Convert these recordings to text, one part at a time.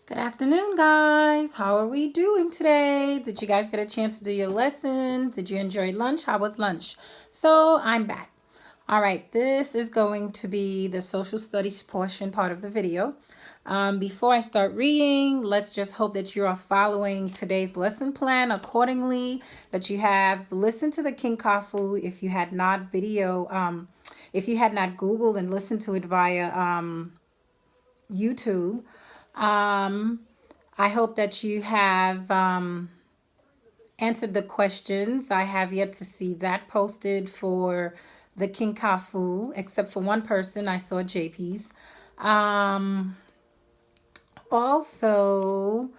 Good afternoon, guys. How are we doing today? Did you guys get a chance to do your lesson? Did you enjoy lunch? How was lunch? So I'm back. All right, this is going to be the social studies portion part of the video. Before I start reading, let's just hope that you are following today's lesson plan accordingly, that you have listened to the King Kafu if you had not if you had not Googled and listened to it via YouTube. I hope that you have answered the questions. I have yet to see that posted for the King Kafu, except for one person. I saw JP's. Also,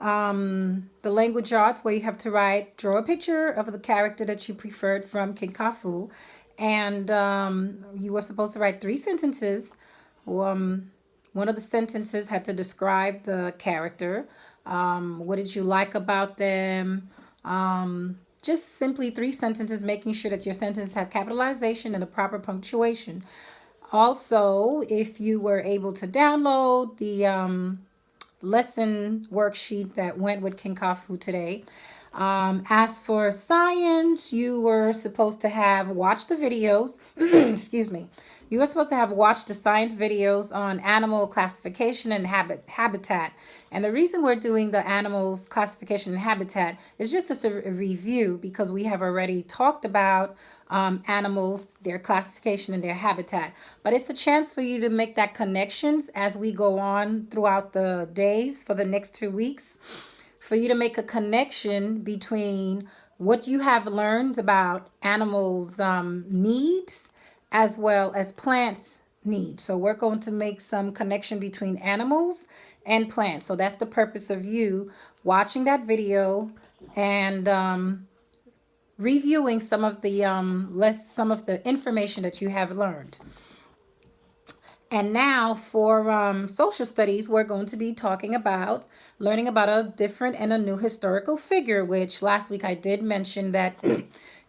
the language arts where you have to draw a picture of the character that you preferred from King Kafu. And you were supposed to write 3 sentences. One of the sentences had to describe the character. What did you like about them? Just simply 3 sentences, making sure that your sentences have capitalization and the proper punctuation. Also, if you were able to download the lesson worksheet that went with King Kafu today. As for science, you were supposed to have watched the videos. Excuse me. You were supposed to have watched the science videos on animal classification and habitat. And the reason we're doing the animals classification and habitat is just as a review, because we have already talked about animals, their classification and their habitat. But it's a chance for you to make that connections as we go on throughout the days for the next 2 weeks, for you to make a connection between what you have learned about animals' needs as well as plants' needs. So we're going to make some connection between animals and plants. So that's the purpose of you watching that video and reviewing some of the information that you have learned. And now for social studies, we're going to be learning about a different and a new historical figure, which last week I did mention that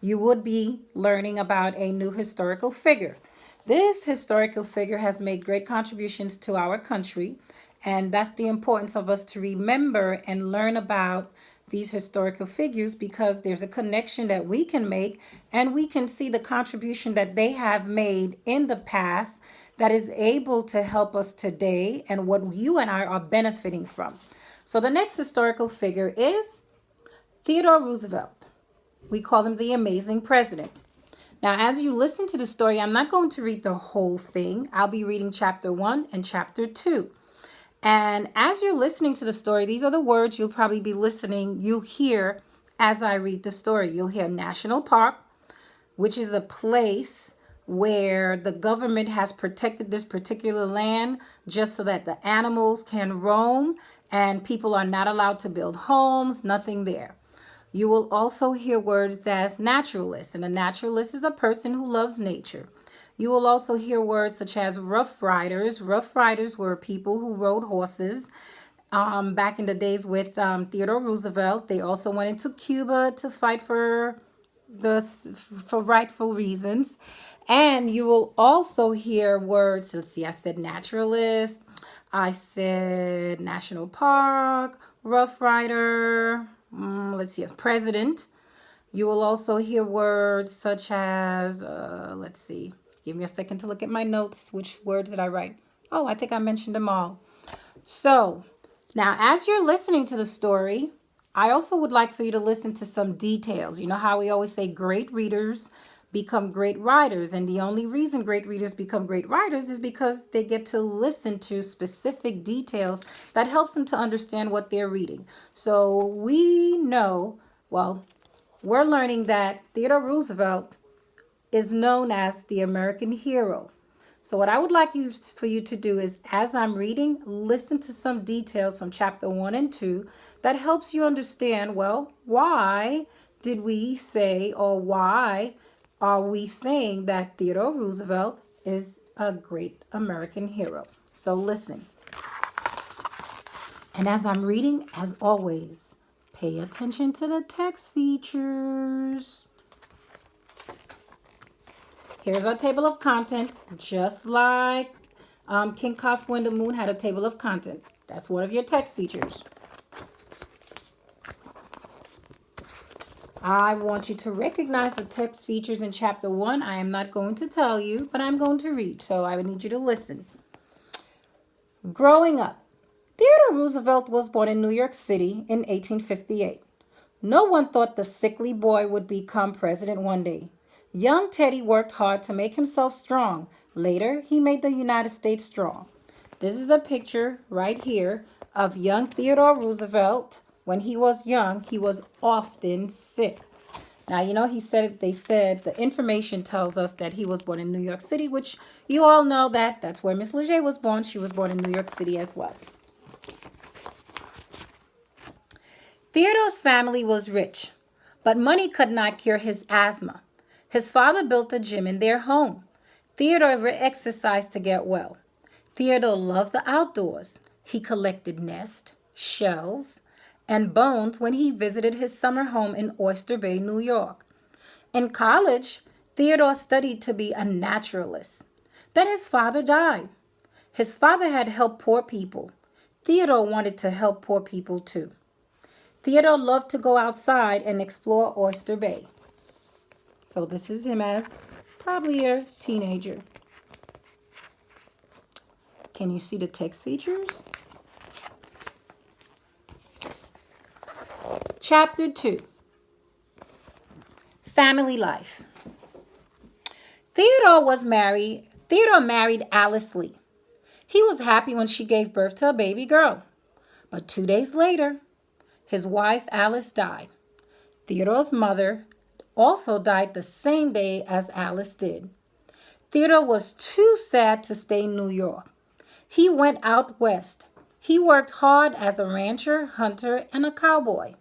you would be learning about a new historical figure. This historical figure has made great contributions to our country, and that's the importance of us to remember and learn about these historical figures, because there's a connection that we can make and we can see the contribution that they have made in the past that is able to help us today and what you and I are benefiting from. So the next historical figure is Theodore Roosevelt. We call him the amazing president. Now, as you listen to the story, I'm not going to read the whole thing. I'll be reading chapter 1 and chapter 2. And as you're listening to the story, these are the words you'll probably be you'll hear as I read the story. You'll hear National Park, which is a place where the government has protected this particular land just so that the animals can roam and people are not allowed to build homes, nothing there. You will also hear words as naturalist, and a naturalist is a person who loves nature. You will also hear words such as rough riders. Rough riders were people who rode horses back in the days with Theodore Roosevelt. They also went into Cuba to fight for rightful reasons. And you will also hear words, let's see, I said naturalist, I said national park, rough rider, let's see, as president. You will also hear words such as, let's see, give me a second to look at my notes. Which words did I write? Oh, I think I mentioned them all. So now, as you're listening to the story, I also would like for you to listen to some details. You know how we always say great readers become great writers, and the only reason great readers become great writers is because they get to listen to specific details that helps them to understand what they're reading. So we know, well, we're learning that Theodore Roosevelt is known as the American hero. So what I would like for you to do is, as I'm reading, listen to some details from chapter 1 and 2 that helps you understand, well, why did we say, or why are we saying that Theodore Roosevelt is a great American hero? So listen. And as I'm reading, as always, pay attention to the text features. Here's our table of content, just like King Kafu and the Moon had a table of content. That's one of your text features. I want you to recognize the text features in chapter 1. I am not going to tell you, but I'm going to read, so I would need you to listen. Growing up. Theodore Roosevelt was born in New York City in 1858. No one thought the sickly boy would become president one day. Young Teddy worked hard to make himself strong. Later, he made the United States strong. This is a picture right here of young Theodore Roosevelt. When he was young, he was often sick. Now, you know, they said the information tells us that he was born in New York City, which you all know that's where Miss Leger was born. She was born in New York City as well. Theodore's family was rich, but money could not cure his asthma. His father built a gym in their home. Theodore exercised to get well. Theodore loved the outdoors. He collected nests, shells, and bones when he visited his summer home in Oyster Bay, New York. In college, Theodore studied to be a naturalist. Then his father died. His father had helped poor people. Theodore wanted to help poor people too. Theodore loved to go outside and explore Oyster Bay. So this is him as probably a teenager. Can you see the text features? Chapter 2. Family life. Theodore married Alice Lee. He was happy when she gave birth to a baby girl. But 2 days later, his wife Alice died. Theodore's mother also died the same day as Alice did. Theodore was too sad to stay in New York. He went out west. He worked hard as a rancher, hunter, and a cowboy.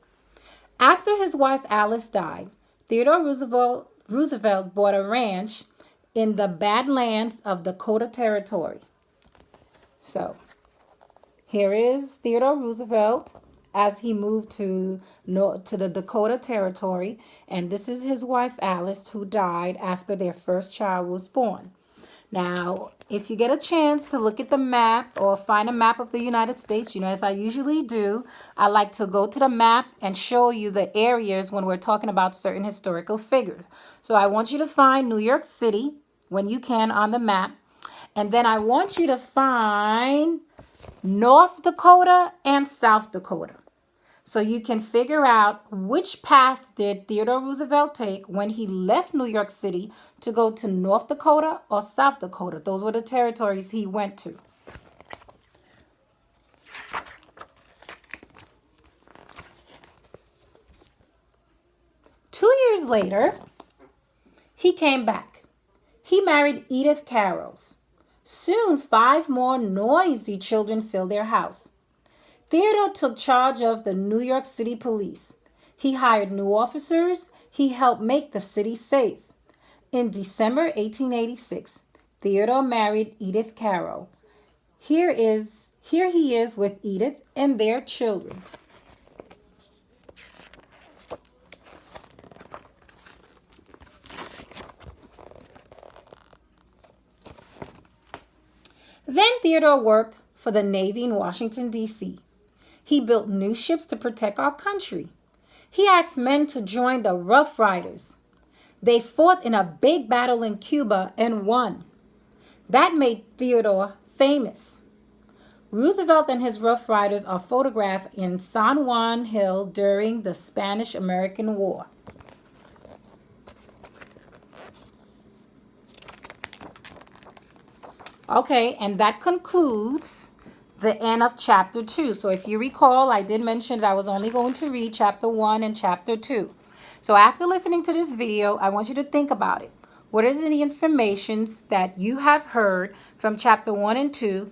After his wife Alice died, Theodore Roosevelt bought a ranch in the Badlands of Dakota Territory. So, here is Theodore Roosevelt as he moved to the Dakota Territory, and this is his wife Alice, who died after their first child was born. Now, if you get a chance to look at the map or find a map of the United States, you know, as I usually do, I like to go to the map and show you the areas when we're talking about certain historical figures. So I want you to find New York City when you can on the map. And then I want you to find North Dakota and South Dakota. So you can figure out which path did Theodore Roosevelt take when he left New York City to go to North Dakota or South Dakota. Those were the territories he went to. Two years later, he came back. He married Edith Carroll. Soon, 5 more noisy children filled their house. Theodore took charge of the New York City police. He hired new officers. He helped make the city safe. In December 1886, Theodore married Edith Carroll. Here he is with Edith and their children. Then Theodore worked for the Navy in Washington, D.C. He built new ships to protect our country. He asked men to join the Rough Riders. They fought in a big battle in Cuba and won. That made Theodore famous. Roosevelt and his Rough Riders are photographed in San Juan Hill during the Spanish-American War. Okay, and that concludes the end of chapter 2. So if you recall, I did mention that I was only going to read chapter 1 and chapter 2. So after listening to this video, I want you to think about it. What is the information that you have heard from chapter 1 and 2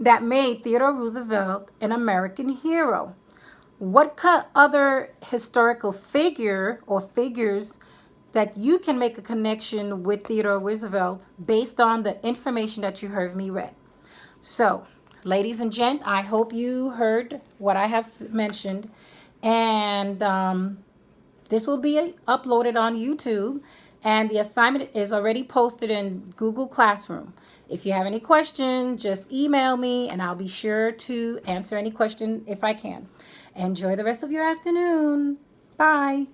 that made Theodore Roosevelt an American hero? What other historical figure or figures that you can make a connection with Theodore Roosevelt based on the information that you heard me read? So, ladies and gents, I hope you heard what I have mentioned, and this will be uploaded on YouTube, and the assignment is already posted in Google Classroom. If you have any questions, just email me and I'll be sure to answer any question if I can. Enjoy the rest of your afternoon. Bye.